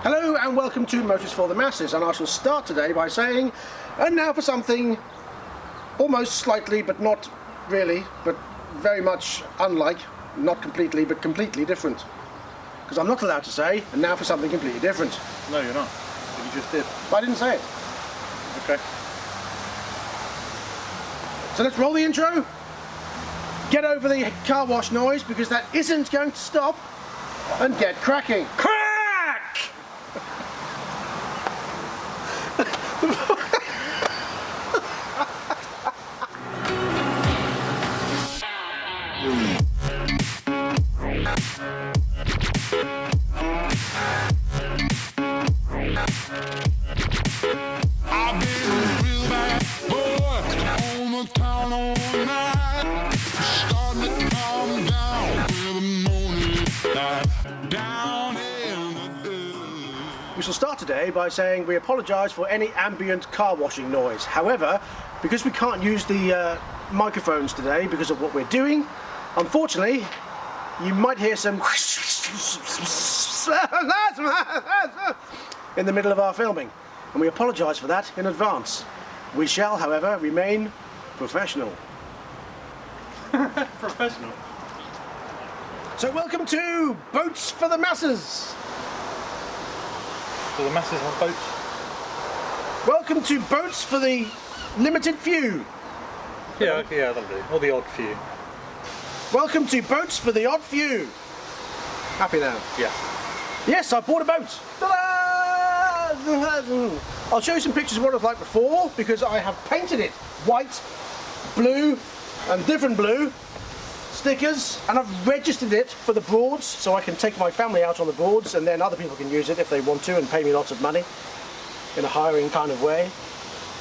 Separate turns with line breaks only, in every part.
Hello and welcome to Motors for the Masses, and I shall start today by saying, and now for something almost slightly, but not really, but very much unlike, not completely, but completely different. Because I'm not allowed to say, and now for something completely different.
No, you're not. You just did.
But I didn't say it.
Okay.
So let's roll the intro, get over the car wash noise, because that isn't going to stop, and get cracking. Crack! We shall start today by saying we apologise for any ambient car washing noise. However, because we can't use the microphones today because of what we're doing, unfortunately, you might hear some in the middle of our filming, and we apologise for that in advance. We shall, however, remain professional.
Professional.
So welcome to Boats for the Masses.
So the masses have boats?
Welcome to Boats for the Limited Few.
Yeah, that'll do. Or the odd few.
Welcome to Boats for the Odd Few. Happy now?
Yeah.
Yes, I bought a boat. Ta-da! I'll show you some pictures of what it was like before, because I have painted it white, blue, and different blue stickers, and I've registered it for the Broads, so I can take my family out on the Broads, and then other people can use it if they want to and pay me lots of money in a hiring kind of way.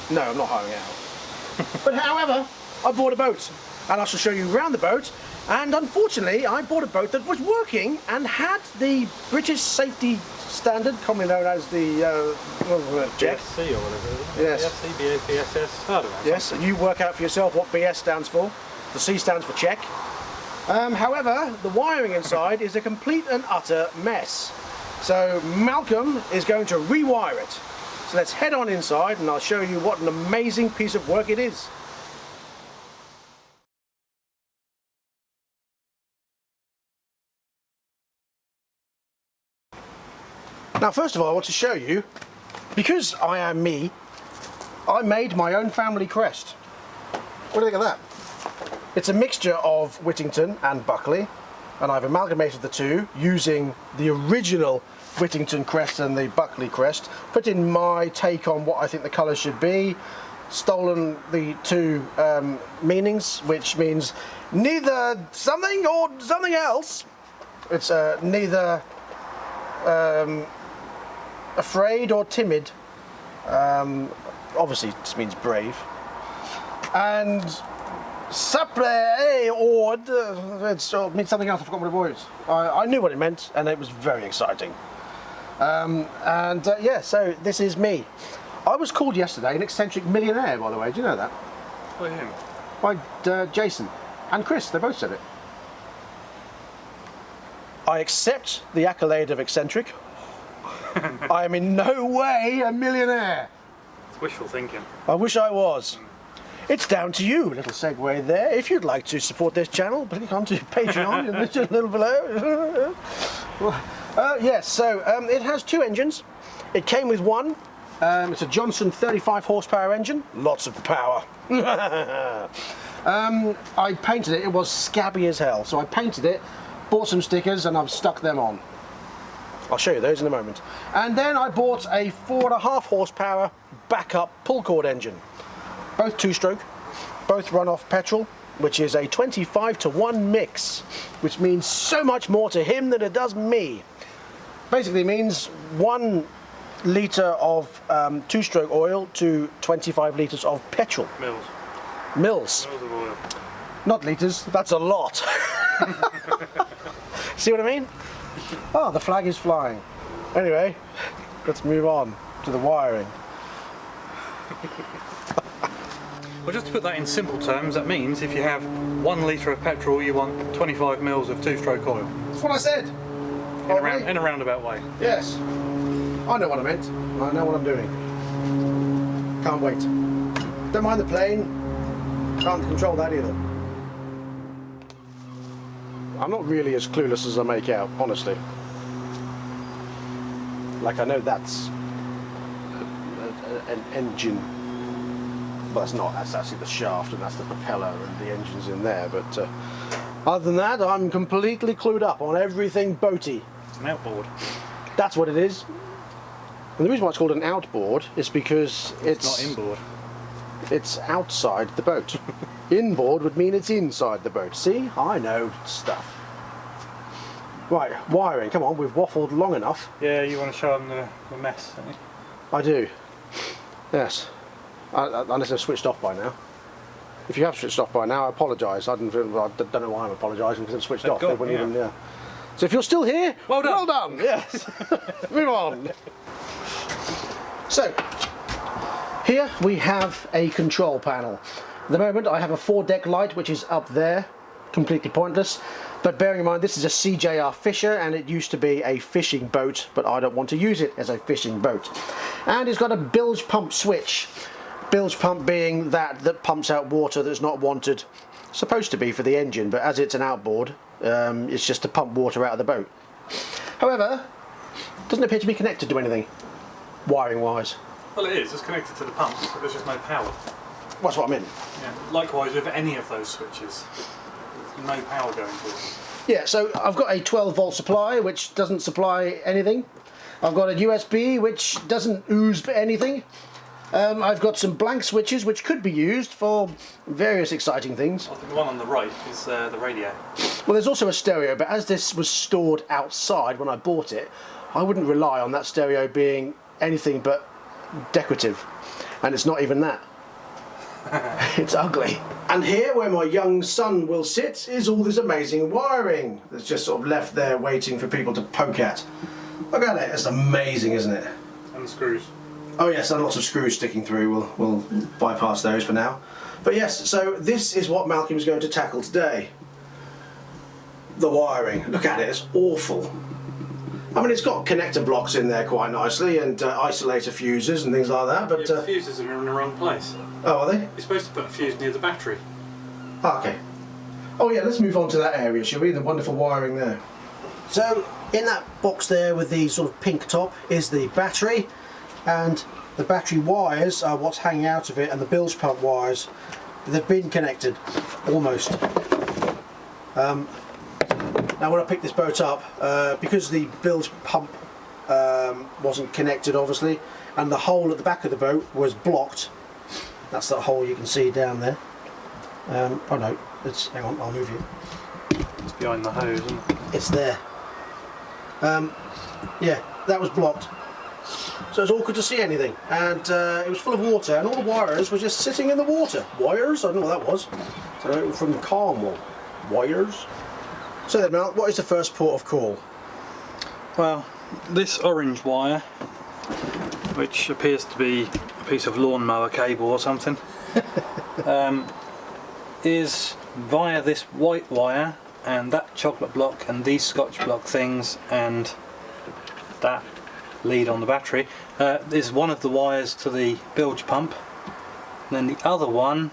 No, I'm not hiring out. But however, I bought a boat, and I shall show you around the boat. And unfortunately, I bought a boat that was working and had the British safety standard, commonly known as the JET.
BSC or whatever.
Yes.
BSC, BSS. I don't know.
Yes, and you work out for yourself what BS stands for. The C stands for check. However, the wiring inside is a complete and utter mess. So Malcolm is going to rewire it. So let's head on inside and I'll show you what an amazing piece of work it is. Now first of all I want to show you, because I am me, I made my own family crest. What do you think of that? It's a mixture of Whittington and Buckley, and I've amalgamated the two using the original Whittington crest and the Buckley crest, put in my take on what I think the colours should be, stolen the two meanings, which means neither something or something else. It's neither afraid or timid, obviously it just means brave, and or it means something else. I forgot what it was. I knew what it meant, and it was very exciting. Yeah, so this is me. I was called yesterday an eccentric millionaire, by the way. Do you know that?
By him?
By Jason and Chris. They both said it. I accept the accolade of eccentric. I am in no way a millionaire.
It's wishful thinking.
I wish I was. It's down to you, a little segue there. If you'd like to support this channel, click on to Patreon, a little below. Yes, so it has two engines. It came with one. It's a Johnson 35 horsepower engine. Lots of power. I painted it. It was scabby as hell. So I painted it, bought some stickers, and I've stuck them on. I'll show you those in a moment. And then I bought a 4.5 horsepower backup pull cord engine. Both two-stroke, both run off petrol, which is a 25-to-1 mix, which means so much more to him than it does me. Basically means 1 litre of two-stroke oil to 25 litres of petrol.
Mils.
Mils.
Mils of oil.
Not litres, that's a lot. See what I mean? Oh, the flag is flying. Anyway, let's move on to the wiring.
Well, just to put that in simple terms, that means if you have 1 litre of petrol, you want 25 mils of two-stroke oil.
That's what I said.
In a roundabout way.
Yes. I know what I meant. I know what I'm doing. Can't wait. Don't mind the plane. Can't control that either. I'm not really as clueless as I make out, honestly. Like, I know that's an engine. Well, that's not. That's actually the shaft, and that's the propeller, and the engine's in there. But other than that, I'm completely clued up on everything boaty.
It's an outboard.
That's what it is. And the reason why it's called an outboard is because it's
not inboard.
It's outside the boat. Inboard would mean it's inside the boat. See? I know stuff. Right, wiring. Come on, we've waffled long enough.
Yeah, you want to show them the mess, don't you?
I do. Yes. Unless they're switched off by now. If you have switched off by now, I apologise. I don't know why I'm apologising because it's switched off. They wouldn't even, yeah. So if you're still here,
well done.
Well done. Yes. Move on. So, here we have a control panel. At the moment I have a foredeck light which is up there, completely pointless. But bearing in mind this is a CJR Fisher and it used to be a fishing boat, but I don't want to use it as a fishing boat. And it's got a bilge pump switch. Bilge pump being that pumps out water that's not wanted, supposed to be for the engine, but as it's an outboard, it's just to pump water out of the boat. However, it doesn't appear to be connected to anything, wiring wise.
Well, it is. It's connected to the pump, but there's just no power.
That's what I mean.
Yeah. Likewise with any of those switches, there's no power going to it.
Yeah, so I've got a 12 volt supply which doesn't supply anything. I've got a USB which doesn't ooze anything. I've got some blank switches which could be used for various exciting things.
I think the one on the right is the radio.
Well, there's also a stereo, but as this was stored outside when I bought it, I wouldn't rely on that stereo being anything but decorative, and it's not even that. It's ugly. And here, where my young son will sit, is all this amazing wiring that's just sort of left there waiting for people to poke at. Look at it, it's amazing, isn't it?
And the screws.
Oh yes, and lots of screws sticking through. We'll bypass those for now. But yes, so this is what Malcolm's going to tackle today. The wiring. Look at it, it's awful. I mean, it's got connector blocks in there quite nicely and isolator fuses and things like that, but...
Yeah, the fuses are in the wrong place.
Oh, are they?
You're supposed to put a fuse near the battery.
Oh, okay. Oh yeah, let's move on to that area, shall we? The wonderful wiring there. So, in that box there with the sort of pink top is the battery, and the battery wires are what's hanging out of it, and the bilge pump wires, they've been connected, almost. Now when I picked this boat up, because the bilge pump wasn't connected obviously, and the hole at the back of the boat was blocked, that's that hole you can see down there. Oh no, hang on, I'll move you.
It's behind the hose, isn't it?
It's there. Yeah, that was blocked. So it's awkward to see anything, and it was full of water, and all the wires were just sitting in the water. Wires? I don't know what that was. So from Cornwall. Wires? So then, Mel, what is the first port of call?
Well, this orange wire, which appears to be a piece of lawnmower cable or something, is via this white wire and that chocolate block and these Scotch block things and that lead on the battery is one of the wires to the bilge pump, and then the other one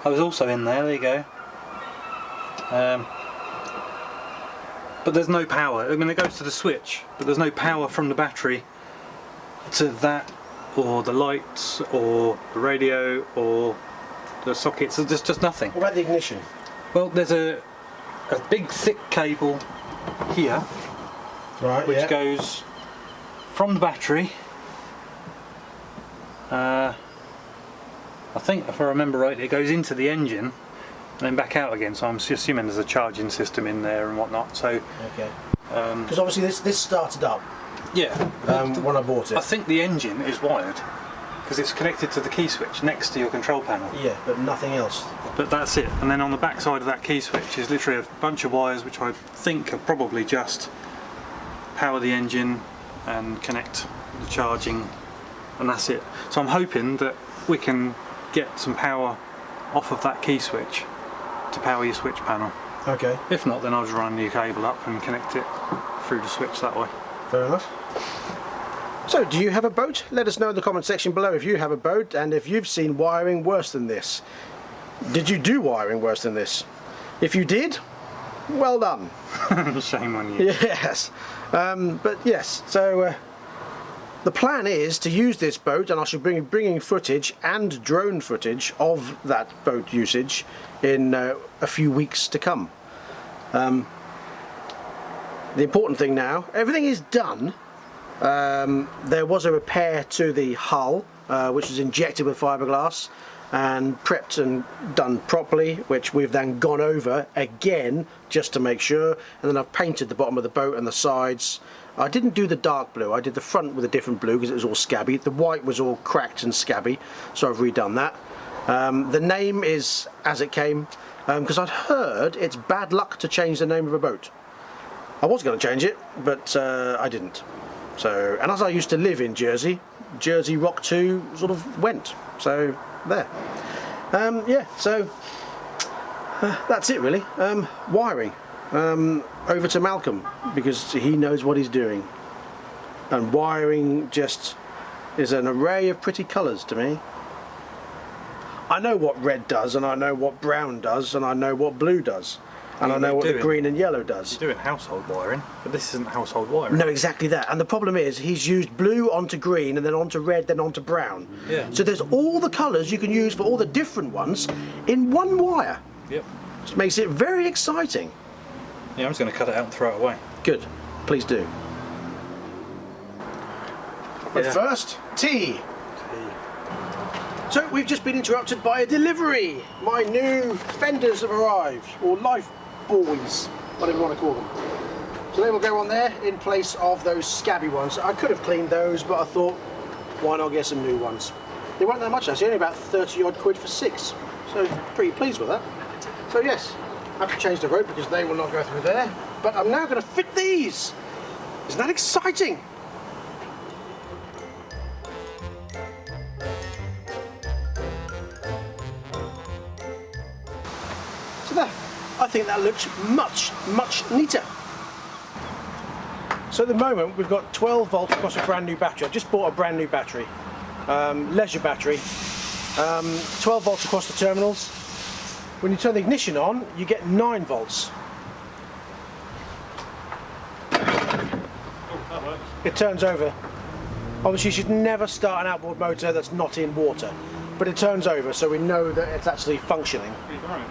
I was also in there you go. But there's no power. I mean, it goes to the switch, but there's no power from the battery to that, or the lights, or the radio, or the sockets. There's just nothing.
What about the ignition?
Well, there's a big thick cable here,
right,
which goes from the battery. I think, if I remember right, it goes into the engine and then back out again. So I'm assuming there's a charging system in there and whatnot. So,
okay. Because obviously this started up.
Yeah.
When I bought it.
I think the engine is wired because it's connected to the key switch next to your control panel.
Yeah, but nothing else.
But that's it. And then on the back side of that key switch is literally a bunch of wires which I think are probably just power the engine and connect the charging, and that's it. So I'm hoping that we can get some power off of that key switch to power your switch panel.
Okay.
If not, then I'll just run a new cable up and connect it through the switch that way.
Fair enough. So, do you have a boat? Let us know in the comment section below if you have a boat and if you've seen wiring worse than this. Did you do wiring worse than this? If you did, well done.
Shame on you.
Yes. But yes, so the plan is to use this boat, and I shall be bringing footage and drone footage of that boat usage in a few weeks to come. The important thing now, everything is done. There was a repair to the hull, which was injected with fiberglass and prepped and done properly, which we've then gone over again just to make sure, and then I've painted the bottom of the boat and the sides. I didn't do the dark blue, I did the front with a different blue because it was all scabby. The white was all cracked and scabby, so I've redone that. The name is as it came, because I'd heard it's bad luck to change the name of a boat. I was going to change it, but I didn't. So, and as I used to live in Jersey, Jersey Rock 2 sort of went. So there. Yeah, so that's it really. Wiring. Over to Malcolm because he knows what he's doing. And wiring just is an array of pretty colours to me. I know what red does, and I know what brown does, and I know what blue does. And I know what the green and yellow does.
You're doing household wiring, but this isn't household wiring.
No, exactly that. And the problem is he's used blue onto green and then onto red, then onto brown.
Yeah.
So there's all the colours you can use for all the different ones in one wire.
Yep.
Which makes it very exciting.
Yeah, I'm just going to cut it out and throw it away.
Good. Please do. But first, tea. So we've just been interrupted by a delivery. My new fenders have arrived, or life buoys, whatever you want to call them. So they will go on there in place of those scabby ones. I could have cleaned those, but I thought, why not get some new ones? They weren't that much actually, only about 30 odd quid for 6. So pretty pleased with that. So yes, I have to change the rope because they will not go through there. But I'm now going to fit these. Isn't that exciting? So there. I think that looks much, much neater. So at the moment we've got 12 volts across a brand new battery. I just bought a brand new battery, leisure battery, 12 volts across the terminals. When you turn the ignition on, you get 9 volts. It turns over. Obviously you should never start an outboard motor that's not in water. But it turns over, so we know that it's actually functioning.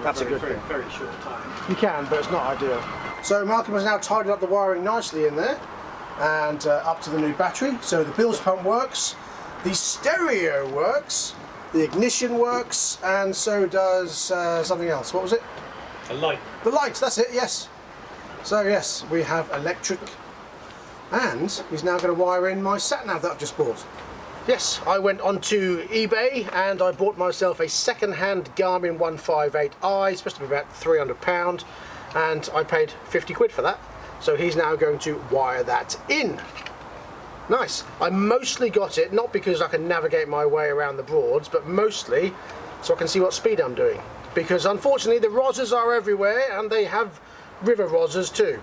That's a good thing.
Very short time.
You can, but it's not ideal. So Malcolm has now tidied up the wiring nicely in there, and up to the new battery. So the bilge pump works, the stereo works, the ignition works, and so does something else. What was it?
A light.
The lights, that's it, yes. So yes, we have electric, and he's now going to wire in my sat-nav that I've just bought. Yes, I went onto eBay and I bought myself a second-hand Garmin 158i, it's supposed to be about £300, and I paid 50 quid for that. So he's now going to wire that in. Nice. I mostly got it, not because I can navigate my way around the Broads, but mostly so I can see what speed I'm doing. Because unfortunately the rozzers are everywhere, and they have river rozzers too.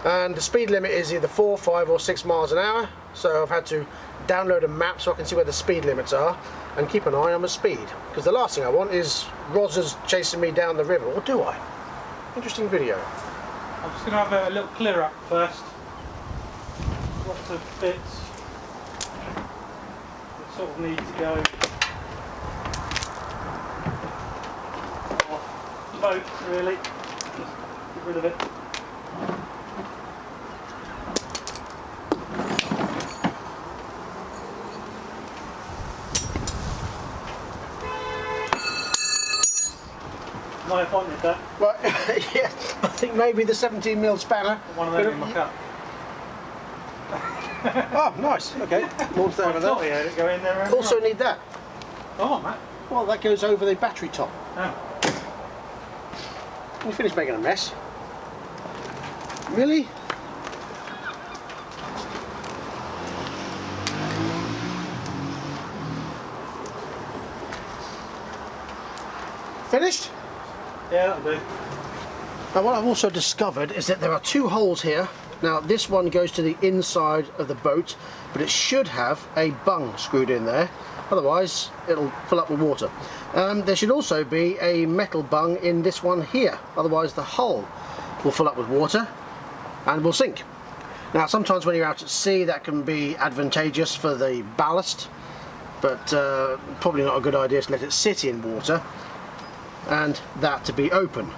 And the speed limit is either 4, 5 or 6 miles an hour, so I've had to download a map so I can see where the speed limits are and keep an eye on the speed, because the last thing I want is rozzers chasing me down the river, or do I? Interesting video.
I'm just going to have a little clear up first. Lots of bits that sort of need to go off the boat really. Just get rid of it. I appointed that.
Well, yeah, I think maybe the 17mm spanner.
One of them in my cup.
Oh, nice. Okay. More there with that.
Yeah, go in there.
Also need that.
Oh, Matt.
Well, that goes over the battery top.
Oh.
You finished making a mess. Really? Finished?
Yeah, that'll do.
Now what I've also discovered is that there are 2 holes here Now this one goes to the inside of the boat, but it should have a bung screwed in there, otherwise it'll fill up with water. There should also be a metal bung in this one here, otherwise the hull will fill up with water and will sink. Now sometimes when you're out at sea that can be advantageous for the ballast, but probably not a good idea to let it sit in water and that to be open.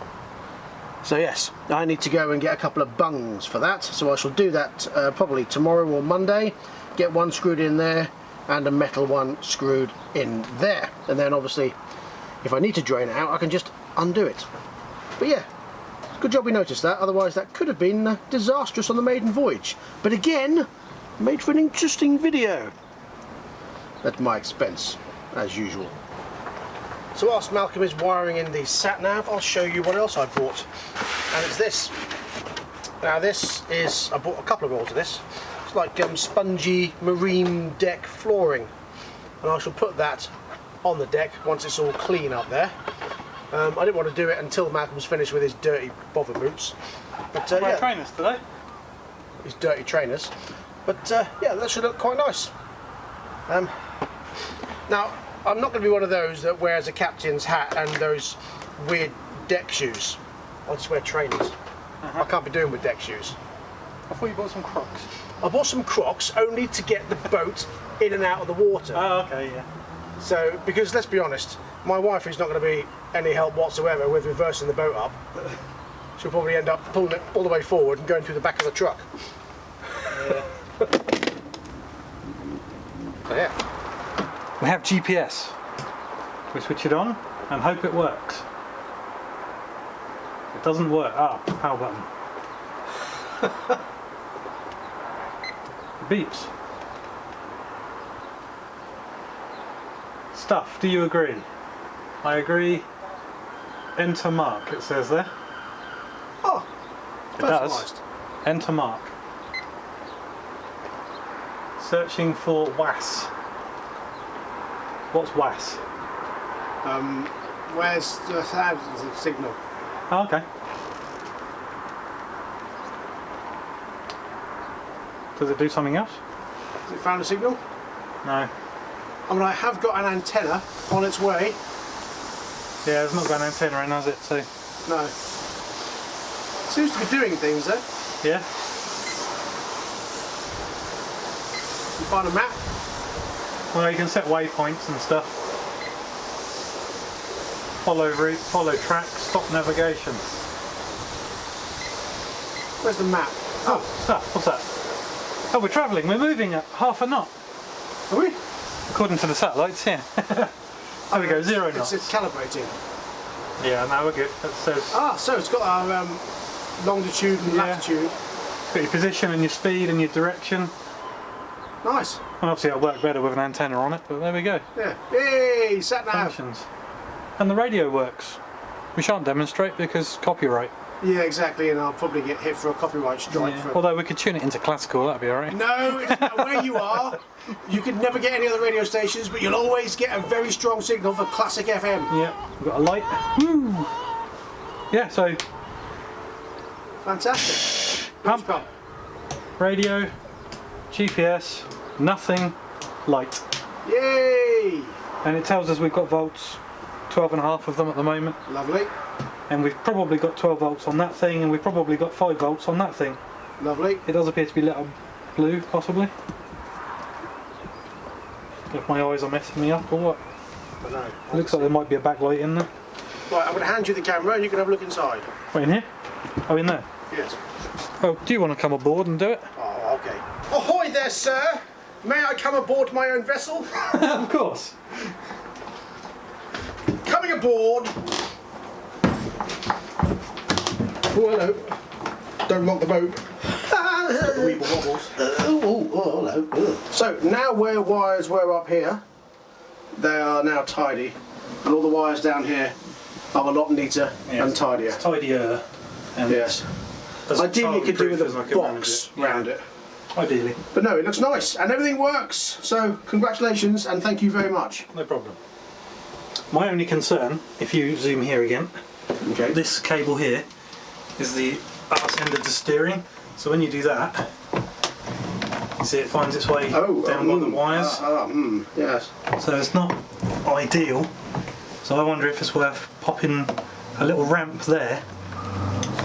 So yes, I need to go and get a couple of bungs for that, so I shall do that probably tomorrow or Monday, get one screwed in there and a metal one screwed in there, and then obviously if I need to drain it out I can just undo it. But yeah, good job we noticed that, otherwise that could have been disastrous on the maiden voyage. But again, made for an interesting video. At my expense, as usual. So whilst Malcolm is wiring in the sat-nav, I'll show you what else I bought. And it's this. Now this is, I bought a couple of rolls of this. It's like spongy marine deck flooring. And I shall put that on the deck once it's all clean up there. I didn't want to do it until Malcolm's finished with his dirty bother boots. But
yeah. Trainers today?
His dirty trainers. But yeah, that should look quite nice. Now, I'm not going to be one of those that wears a captain's hat and those weird deck shoes. I'll just wear trainers. I can't be doing with deck shoes.
I thought you bought some Crocs.
I bought some Crocs only to get the boat in and out of the water.
Oh, okay, yeah.
So, because let's be honest, my wife is not going to be any help whatsoever with reversing the boat up. She'll probably end up pulling it all the way forward and going through the back of the truck.
Yeah.
So, yeah.
We have GPS. We switch it on and hope it works. It doesn't work. Power button. It beeps. Stuff, do you agree? I agree. Enter mark, it says there.
Oh,
it does. Enter mark. Searching for WAS. What's WAS?
Where's the signal?
Oh, okay. Does it do something else?
Has it found a signal?
No.
I mean, I have got an antenna on its way.
Yeah, it's not got an antenna in, has it? So.
No. Seems to be doing things though.
Yeah.
You find a map?
Well, you can set waypoints and stuff. Follow route, follow track, stop navigation.
Where's the map?
Oh, stuff. What's that? Oh, we're travelling. We're moving at half a knot.
Are we?
According to the satellites, yeah. There we go, 0 knots.
It's calibrating.
Yeah, now we're good. That says.
So it's got our longitude and latitude.
Got your position and your speed and your direction.
Nice.
And obviously, it'll work better with an antenna on it, but there we go.
Yeah. Yay! Sat nav.
Functions. And the radio works. We shan't demonstrate because copyright.
Yeah, exactly, and I'll probably get hit for a copyright strike.
Yeah.
For...
Although we could tune it into classical, that'd be alright.
No, it doesn't matter where you are. You could never get any other radio stations, but you'll always get a very strong signal for classic FM.
Yeah, we've got a light. Woo! Yeah, so.
Fantastic.
Pump, radio, GPS, nothing, light.
Yay!
And it tells us we've got volts, 12.5 of them at the moment.
Lovely.
And we've probably got 12 volts on that thing, and we've probably got 5 volts on that thing.
Lovely.
It does appear to be lit up blue, possibly. If my eyes are messing me up or what.
I know.
It looks like there might be a backlight in there.
Right, I'm going to hand you the camera and you can have a look inside.
Wait, in here? Oh, in there?
Yes.
Oh, do you want to come aboard and do it?
Oh, okay. Ahoy there, sir! May I come aboard my own vessel?
Of course.
Coming aboard! Oh, hello. Don't rock the boat. Weeble wobbles. Oh, hello. So, now where wires were up here, they are now tidy. And all the wires down here are a lot neater and tidier.
It's tidier. And
yes. Ideally you could do with a box around it.
Ideally.
But no, it looks nice and everything works. So congratulations and thank you very much.
No problem. My only concern, if you zoom here again,
okay.
This cable here is the arse end of the steering. So when you do that, you see it finds its way down by the wires.
Yes.
So it's not ideal. So I wonder if it's worth popping a little ramp there,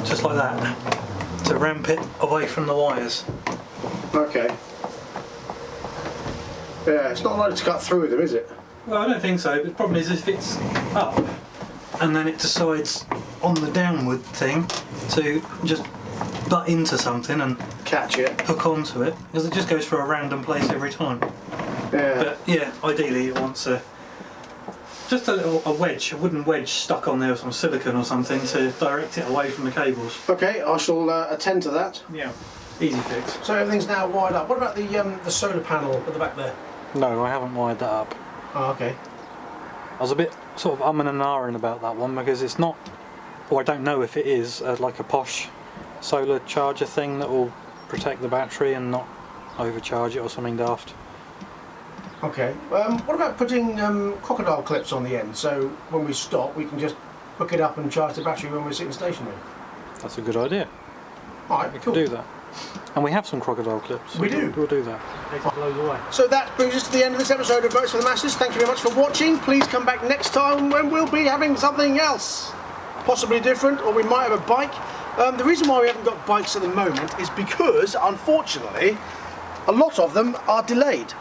just like that, to ramp it away from the wires.
Okay. Yeah, it's not likely to cut through them, is it?
Well, I don't think so. But the problem is if it's up and then it decides on the downward thing to just butt into something and
Catch it.
hook onto it, because it just goes for a random place every time.
Yeah.
But yeah, ideally it wants just a wedge, a wooden wedge stuck on there with some silicone or something to direct it away from the cables.
Okay, I shall attend to that.
Yeah, easy fix.
So everything's now wired up. What about the solar panel at the back there?
No, I haven't wired that up.
Oh, okay.
I was a bit sort of umming and ahhing about that one because it's not, or I don't know if it is, like a posh solar charger thing that will protect the battery and not overcharge it or something daft.
Okay. What about putting crocodile clips on the end, so when we stop we can just hook it up and charge the battery when we're sitting stationary?
That's a good idea.
Alright,
We
cool.
can do that. And we have some crocodile clips. So
We do.
We'll do that. Take it blows away.
So that brings us to the end of this episode of Motors for the Masses. Thank you very much for watching. Please come back next time when we'll be having something else. Possibly different, or we might have a bike. The reason why we haven't got bikes at the moment is because, unfortunately, a lot of them are delayed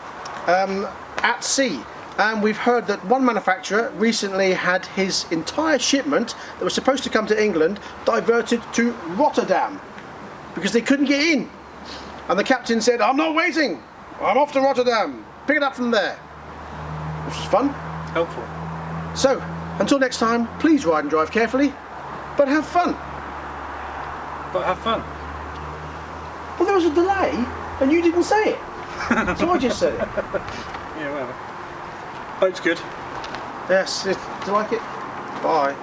at sea. And we've heard that one manufacturer recently had his entire shipment that was supposed to come to England diverted to Rotterdam because they couldn't get in. And the captain said, "I'm not waiting, I'm off to Rotterdam, pick it up from there." Which was fun.
Helpful.
So, until next time, please ride and drive carefully, but have fun.
But have fun.
Well, there was a delay, and you didn't say it. So I just said it.
Yeah, whatever. Boat's good.
Yes, do you like it? Bye.